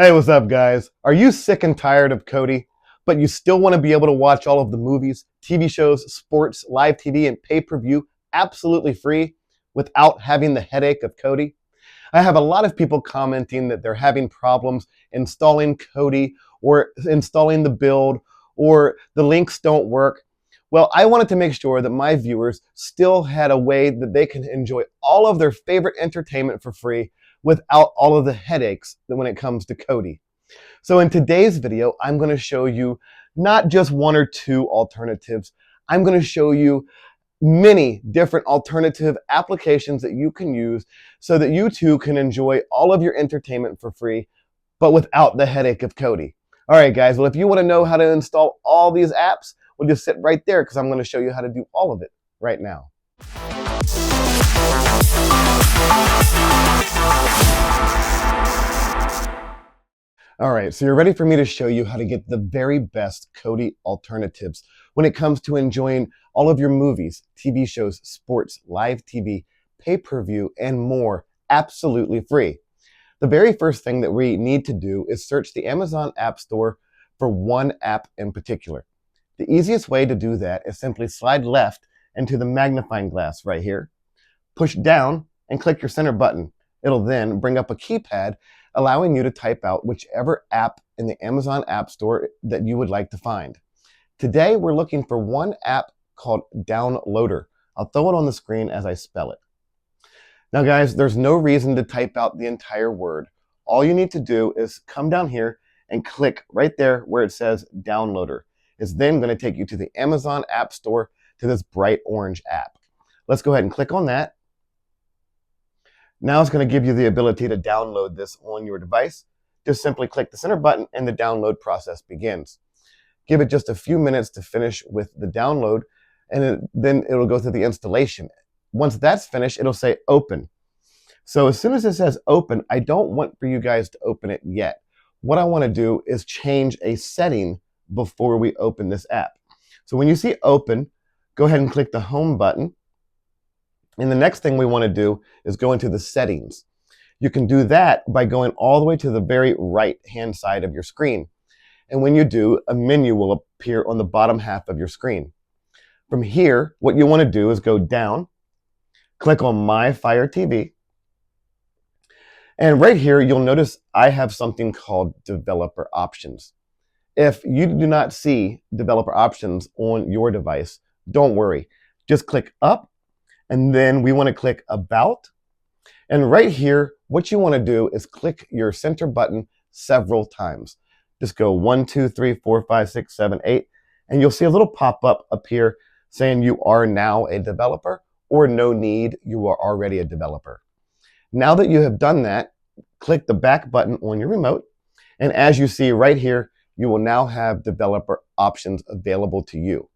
Hey, what's up, guys? Are you sick and tired of Kodi, but you still want to be able to watch all of the movies, TV shows, sports, live TV, and pay-per-view absolutely free without having the headache of Kodi? I have a lot of people commenting that they're having problems installing Kodi or installing the build or the links don't work. Well, I wanted to make sure that my viewers still had a way that they can enjoy all of their favorite entertainment for free without all of the headaches that when it comes to Kodi. So in today's video, I'm going to show you not just one or two alternatives. I'm going to show you many different alternative applications that you can use so that you too can enjoy all of your entertainment for free, but without the headache of Kodi. All right, guys. Well, if you want to know how to install all these apps, well, just sit right there because I'm going to show you how to do all of it right now. All right, so you're ready for me to show you how to get the very best Kodi alternatives when it comes to enjoying all of your movies, TV shows, sports, live TV, pay-per-view, and more absolutely free. The very first thing that we need to do is search the Amazon App Store for one app in particular. The easiest way to do that is simply slide left into the magnifying glass right here, push down, and click your center button. It'll then bring up a keypad allowing you to type out whichever app in the Amazon App Store that you would like to find. Today, we're looking for one app called Downloader. I'll throw it on the screen as I spell it. Now, guys, there's no reason to type out the entire word. All you need to do is come down here and click right there where it says Downloader. It's then going to take you to the Amazon App Store to this bright orange app. Let's go ahead and click on that. Now it's going to give you the ability to download this on your device. Just simply click the center button and the download process begins. Give it just a few minutes to finish with the download, and then it'll go through the installation. Once that's finished, it'll say open. So as soon as it says open, I don't want for you guys to open it yet. What I want to do is change a setting before we open this app. So when you see open, go ahead and click the home button. And the next thing we want to do is go into the settings. You can do that by going all the way to the very right-hand side of your screen. And when you do, a menu will appear on the bottom half of your screen. From here, what you want to do is go down, click on My Fire TV. And right here, you'll notice I have something called Developer Options. If you do not see Developer Options on your device, don't worry. Just click up. And then we want to click About. And right here, what you want to do is click your center button several times. Just go 1, 2, 3, 4, 5, 6, 7, 8. And you'll see a little pop-up appear saying you are now a developer or no need, you are already a developer. Now that you have done that, click the back button on your remote. And as you see right here, you will now have developer options available to you.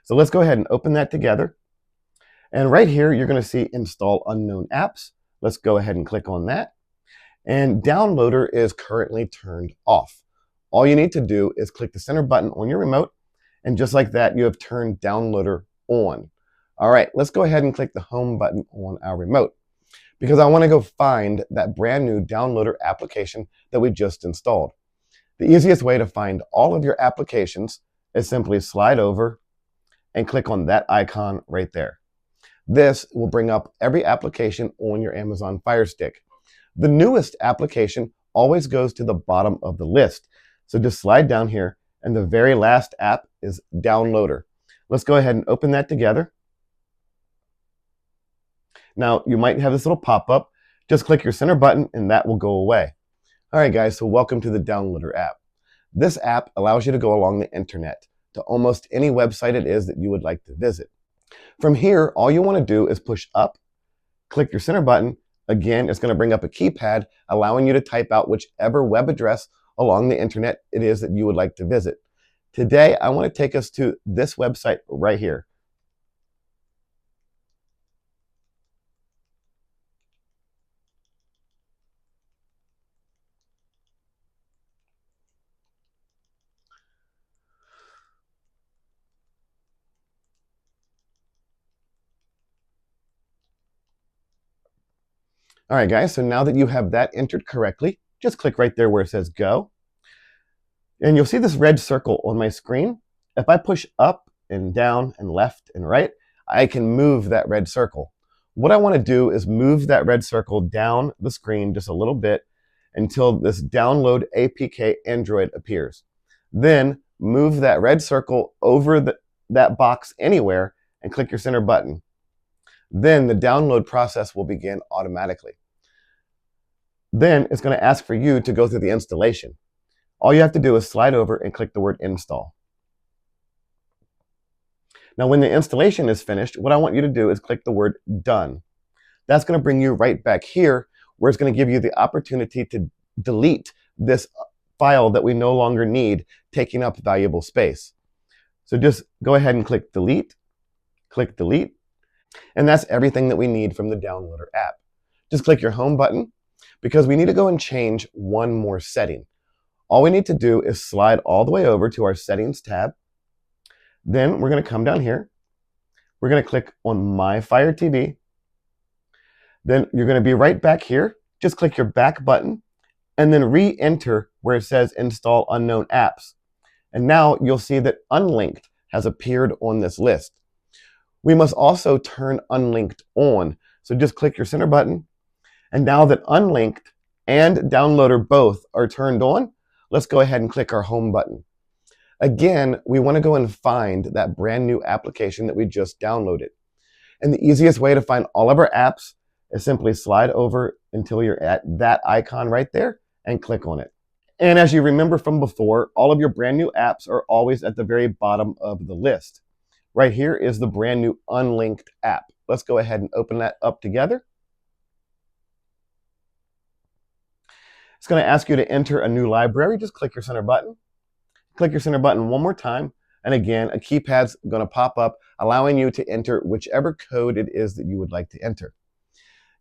So let's go ahead and open that together. And right here, you're going to see Install Unknown Apps. Let's go ahead and click on that. And Downloader is currently turned off. All you need to do is click the center button on your remote. And just like that, you have turned Downloader on. All right, let's go ahead and click the home button on our remote because I want to go find that brand new Downloader application that we just installed. The easiest way to find all of your applications is simply slide over and click on that icon right there. This will bring up every application on your Amazon Fire Stick. The newest application always goes to the bottom of the list. So just slide down here, and the very last app is Downloader. Let's go ahead and open that together. Now, you might have this little pop-up. Just click your center button, and that will go away. All right, guys, so welcome to the Downloader app. This app allows you to go along the internet to almost any website it is that you would like to visit. From here, all you want to do is push up, click your center button. Again, it's going to bring up a keypad, allowing you to type out whichever web address along the internet it is that you would like to visit. Today, I want to take us to this website right here. All right, guys, so now that you have that entered correctly, just click right there where it says go. And you'll see this red circle on my screen. If I push up and down and left and right, I can move that red circle. What I want to do is move that red circle down the screen just a little bit until this download APK Android appears. Then move that red circle over that box anywhere and click your center button. Then the download process will begin automatically. Then it's going to ask for you to go through the installation. All you have to do is slide over and click the word install. Now, when the installation is finished, what I want you to do is click the word done. That's going to bring you right back here where it's going to give you the opportunity to delete this file that we no longer need, taking up valuable space. So just go ahead and click delete, and that's everything that we need from the downloader app. Just click your home button because we need to go and change one more setting. All we need to do is slide all the way over to our settings tab. Then we're going to come down here. We're going to click on My Fire TV. Then you're going to be right back here. Just click your back button and then re-enter where it says Install Unknown Apps. And now you'll see that Unlinked has appeared on this list. We must also turn Unlinked on. So just click your center button. And now that Unlinked and Downloader both are turned on, let's go ahead and click our home button. Again, we want to go and find that brand new application that we just downloaded. And the easiest way to find all of our apps is simply slide over until you're at that icon right there and click on it. And as you remember from before, all of your brand new apps are always at the very bottom of the list. Right here is the brand new Unlinked app. Let's go ahead and open that up together. It's going to ask you to enter a new library. Just click your center button. Click your center button one more time. And again, a keypad's going to pop up, allowing you to enter whichever code it is that you would like to enter.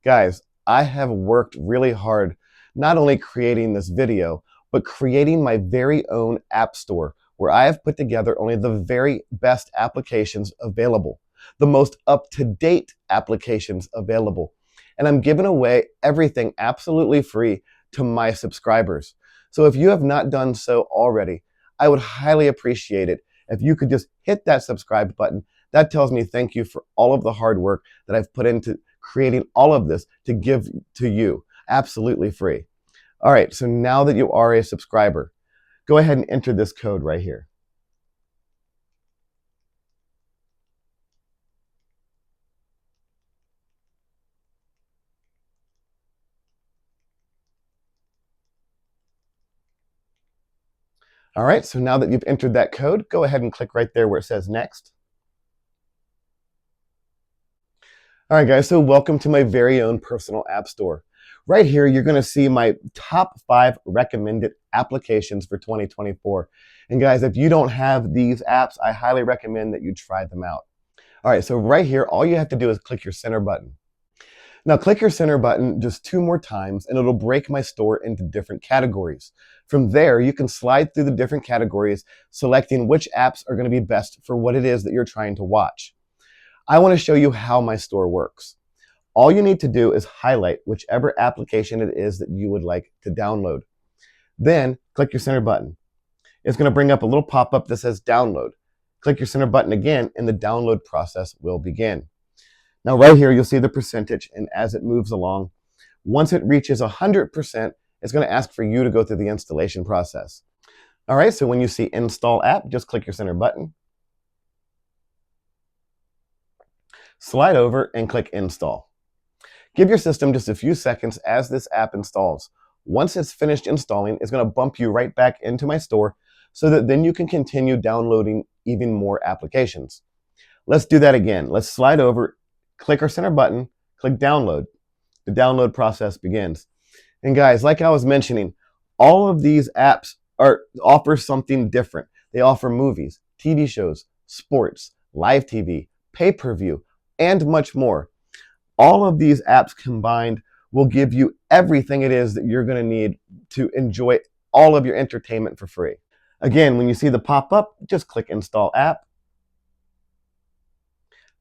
Guys, I have worked really hard, not only creating this video, but creating my very own app store where I have put together only the very best applications available, the most up-to-date applications available. And I'm giving away everything absolutely free to my subscribers. So if you have not done so already, I would highly appreciate it if you could just hit that subscribe button. That tells me thank you for all of the hard work that I've put into creating all of this to give to you absolutely free. All right, so now that you are a subscriber, go ahead and enter this code right here. All right, so now that you've entered that code, go ahead and click right there where it says next. All right, guys, so welcome to my very own personal app store. Right here, you're going to see my top 5 recommended applications for 2024. And guys, if you don't have these apps, I highly recommend that you try them out. All right, so right here, all you have to do is click your center button. Now click your center button just 2 more times and it'll break my store into different categories. From there, you can slide through the different categories, selecting which apps are going to be best for what it is that you're trying to watch. I want to show you how my store works. All you need to do is highlight whichever application it is that you would like to download. Then click your center button. It's going to bring up a little pop-up that says download. Click your center button again and the download process will begin. Now right here, you'll see the percentage, and as it moves along, once it reaches 100%, it's going to ask for you to go through the installation process. All right, so when you see Install App, just click your center button, slide over, and click Install. Give your system just a few seconds as this app installs. Once it's finished installing, it's going to bump you right back into my store so that then you can continue downloading even more applications. Let's do that again. Let's slide over, click our center button, click download. The download process begins. And guys, like I was mentioning, all of these apps offer something different. They offer movies, TV shows, sports, live TV, pay-per-view, and much more. All of these apps combined will give you everything it is that you're going to need to enjoy all of your entertainment for free. Again, when you see the pop-up, just click Install App,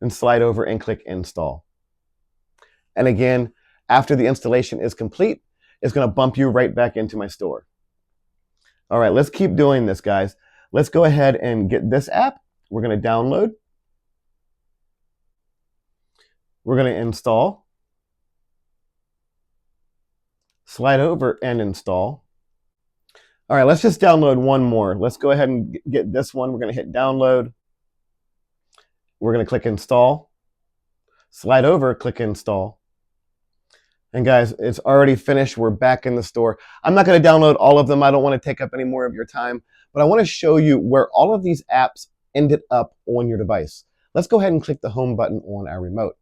and slide over and click Install. And again, after the installation is complete, it's going to bump you right back into my store. All right, let's keep doing this, guys. Let's go ahead and get this app. We're going to download. We're going to install. Slide over and install. All right, let's just download one more. Let's go ahead and get this one. We're going to hit download. We're going to click install. Slide over, click install. And guys, it's already finished. We're back in the store. I'm not going to download all of them. I don't want to take up any more of your time, but I want to show you where all of these apps ended up on your device. Let's go ahead and click the home button on our remote.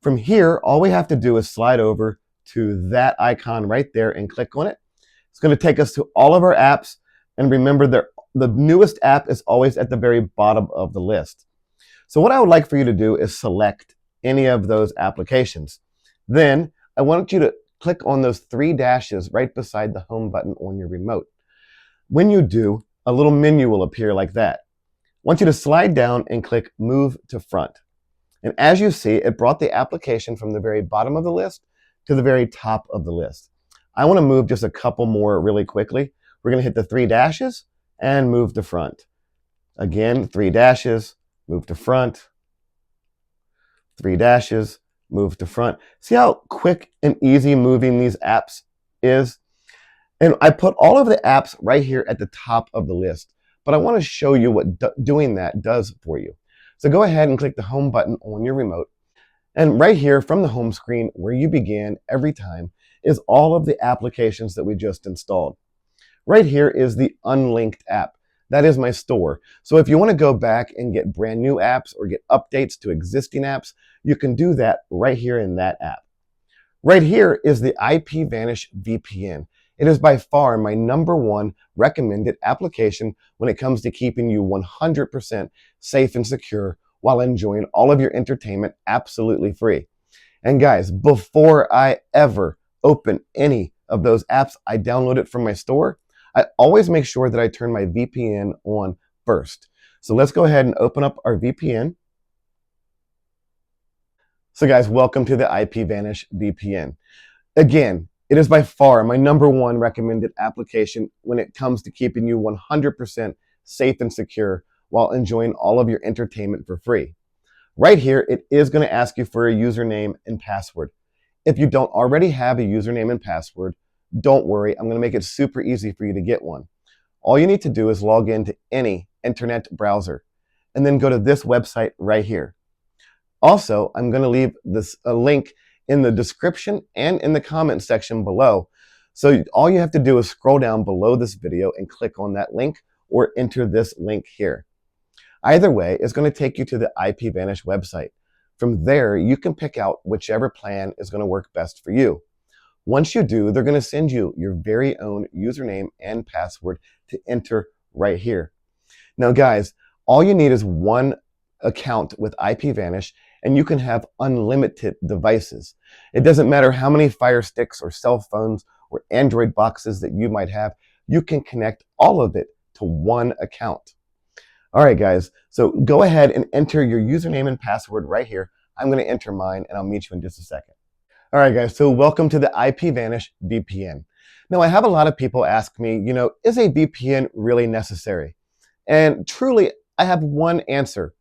From here, all we have to do is slide over to that icon right there and click on it. It's going to take us to all of our apps. And remember, the newest app is always at the very bottom of the list. So what I would like for you to do is select any of those applications. Then I want you to click on those three dashes right beside the home button on your remote. When you do, a little menu will appear like that. I want you to slide down and click Move to Front. And as you see, it brought the application from the very bottom of the list to the very top of the list. I want to move just a couple more really quickly. We're going to hit the three dashes and move to front. Again, three dashes, move to front. Three dashes, move to front. See how quick and easy moving these apps is? And I put all of the apps right here at the top of the list, but I want to show you what doing that does for you. So go ahead and click the home button on your remote. And right here from the home screen where you began every time is all of the applications that we just installed. Right here is the unlinked app. That is my store. So if you want to go back and get brand new apps or get updates to existing apps, you can do that right here in that app. Right here is the IPVanish VPN. It is by far my #1 recommended application when it comes to keeping you 100% safe and secure while enjoying all of your entertainment absolutely free. And guys, before I ever open any of those apps I downloaded from my store, I always make sure that I turn my VPN on first. So let's go ahead and open up our VPN. So guys, welcome to the IPVanish VPN. Again, it is by far my #1 recommended application when it comes to keeping you 100% safe and secure while enjoying all of your entertainment for free. Right here, it is going to ask you for a username and password. If you don't already have a username and password, don't worry, I'm going to make it super easy for you to get one. All you need to do is log into any internet browser and then go to this website right here. Also, I'm going to leave a link in the description and in the comment section below. So all you have to do is scroll down below this video and click on that link or enter this link here. Either way, it's going to take you to the IPVanish website. From there, you can pick out whichever plan is going to work best for you. Once you do, they're going to send you your very own username and password to enter right here. Now guys, all you need is one account with IPVanish and you can have unlimited devices. It doesn't matter how many Fire Sticks or cell phones or Android boxes that you might have, you can connect all of it to one account. All right, guys, so go ahead and enter your username and password right here. I'm going to enter mine and I'll meet you in just a second. All right, guys, so welcome to the IPVanish VPN. Now, I have a lot of people ask me, is a VPN really necessary? And truly, I have one answer.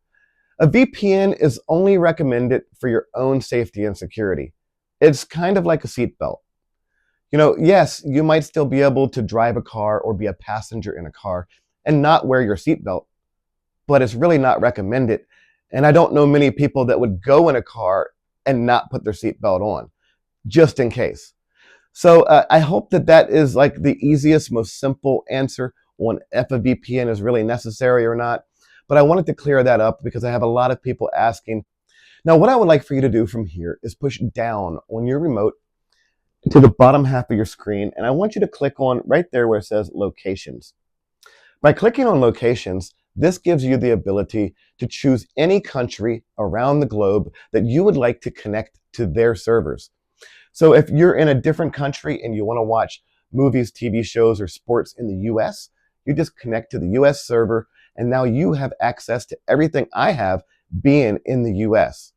A VPN is only recommended for your own safety and security. It's kind of like a seatbelt. Yes, you might still be able to drive a car or be a passenger in a car and not wear your seatbelt, but it's really not recommended. And I don't know many people that would go in a car and not put their seatbelt on, just in case. So I hope that is like the easiest, most simple answer on if a VPN is really necessary or not. But I wanted to clear that up because I have a lot of people asking. Now, what I would like for you to do from here is push down on your remote to the bottom half of your screen. And I want you to click on right there where it says Locations. By clicking on Locations, this gives you the ability to choose any country around the globe that you would like to connect to their servers. So if you're in a different country and you want to watch movies, TV shows, or sports in the US, you just connect to the US server, and now you have access to everything I have being in the US.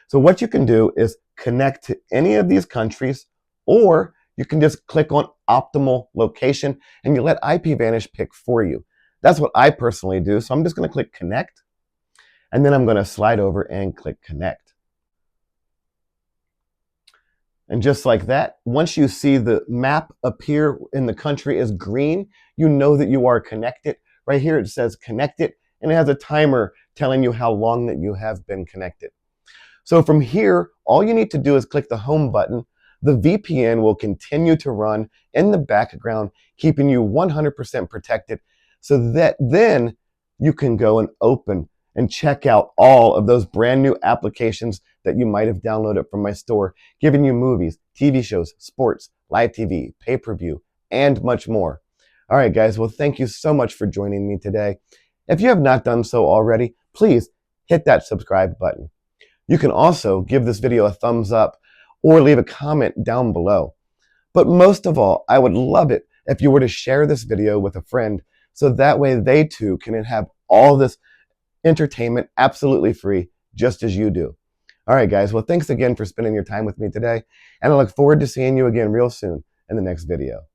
So what you can do is connect to any of these countries, or you can just click on optimal location and you let IPVanish pick for you. That's what I personally do. So I'm just going to click connect, and then I'm going to slide over and click connect. And just like that, once you see the map appear in the country as green, you know that you are connected. Right here it says connected, and it has a timer telling you how long that you have been connected. So from here, all you need to do is click the home button. The VPN will continue to run in the background, keeping you 100% protected, so that then you can go and open and check out all of those brand new applications that you might have downloaded from my store, giving you movies, TV shows, sports, live TV, pay-per-view, and much more. All right, guys, well, thank you so much for joining me today. If you have not done so already, please hit that subscribe button. You can also give this video a thumbs up or leave a comment down below. But most of all, I would love it if you were to share this video with a friend, so that way they too can have all this entertainment absolutely free, just as you do. All right, guys. Well, thanks again for spending your time with me today, and I look forward to seeing you again real soon in the next video.